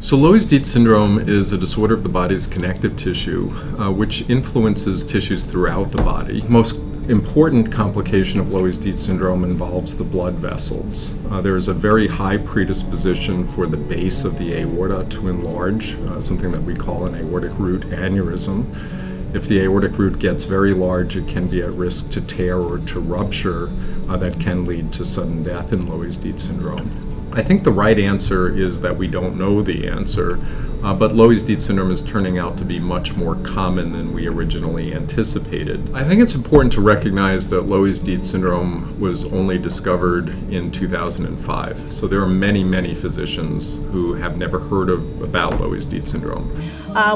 So Loeys Dietz syndrome is a disorder of the body's connective tissue, which influences tissues throughout the body. Most important complication of Loeys Dietz syndrome involves the blood vessels. There is a very high predisposition for the base of the aorta to enlarge, something that we call an aortic root aneurysm. If the aortic root gets very large, it can be at risk to tear or to rupture. That can lead to sudden death in Loeys Dietz syndrome. I think the right answer is that we don't know the answer, but Loeys Dietz syndrome is turning out to be much more common than we originally anticipated. I think it's important to recognize that Loeys Dietz syndrome was only discovered in 2005. So there are many, many physicians who have never heard about Loeys Dietz syndrome.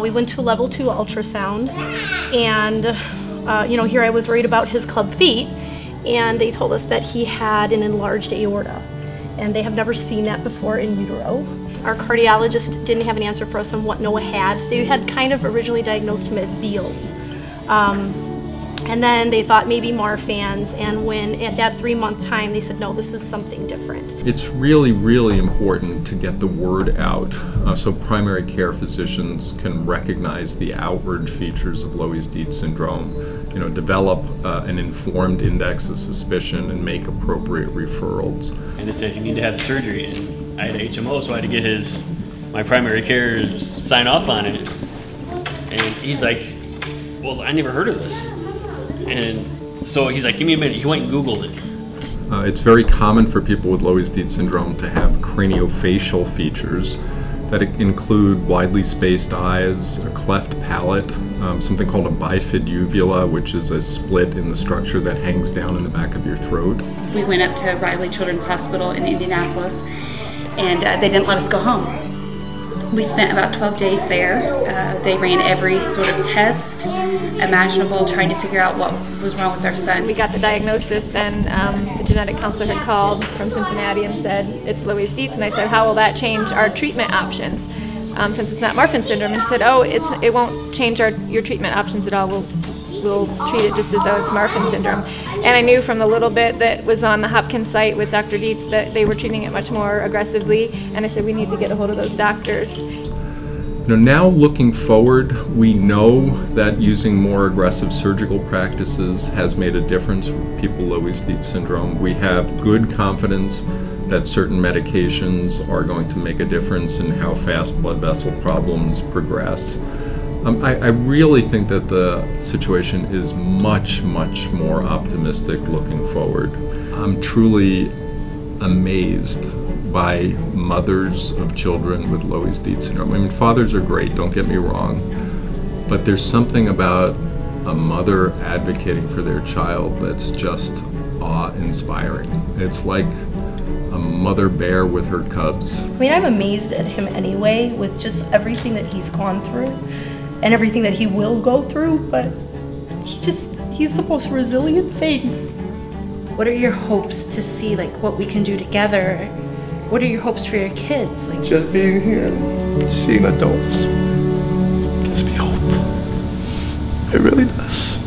We went to a level 2 ultrasound, and here I was worried about his club feet, and they told us that he had an enlarged aorta. And they have never seen that before in utero. Our cardiologist didn't have an answer for us on what Noah had. They had kind of originally diagnosed him as Beals. And then they thought maybe Marfan's, and when at that 3-month time they said, no, this is something different. It's really, really important to get the word out so primary care physicians can recognize the outward features of Loeys Dietz syndrome, develop an informed index of suspicion and make appropriate referrals. And they said you need to have surgery, and I had HMO, so I had to get my primary care to sign off on it. And he's like, well, I never heard of this. And so he's like, give me a minute. He went and Googled it. It's very common for people with Loeys Dietz syndrome to have craniofacial features that include widely spaced eyes, a cleft palate, something called a bifid uvula, which is a split in the structure that hangs down in the back of your throat. We went up to Riley Children's Hospital in Indianapolis, and they didn't let us go home. We spent about 12 days there. They ran every sort of test imaginable, trying to figure out what was wrong with our son. We got the diagnosis, then the genetic counselor had called from Cincinnati and said, it's Loeys Dietz, and I said, how will that change our treatment options? Since it's not Marfan's syndrome, and she said, oh, it won't change your treatment options at all. We'll treat it just as though it's Marfan's syndrome. And I knew from the little bit that was on the Hopkins site with Dr. Dietz that they were treating it much more aggressively, and I said we need to get a hold of those doctors. Now looking forward, we know that using more aggressive surgical practices has made a difference for people with Loeys Dietz syndrome. We have good confidence that certain medications are going to make a difference in how fast blood vessel problems progress. I really think that the situation is much, much more optimistic looking forward. I'm truly amazed by mothers of children with Loeys Dietz syndrome. I mean, fathers are great, don't get me wrong, but there's something about a mother advocating for their child that's just awe-inspiring. It's like a mother bear with her cubs. I mean, I'm amazed at him anyway, with just everything that he's gone through and everything that he will go through, but he's the most resilient thing. What are your hopes to see, like, what we can do together? What are your hopes for your kids? Just being here and seeing adults gives me hope. It really does.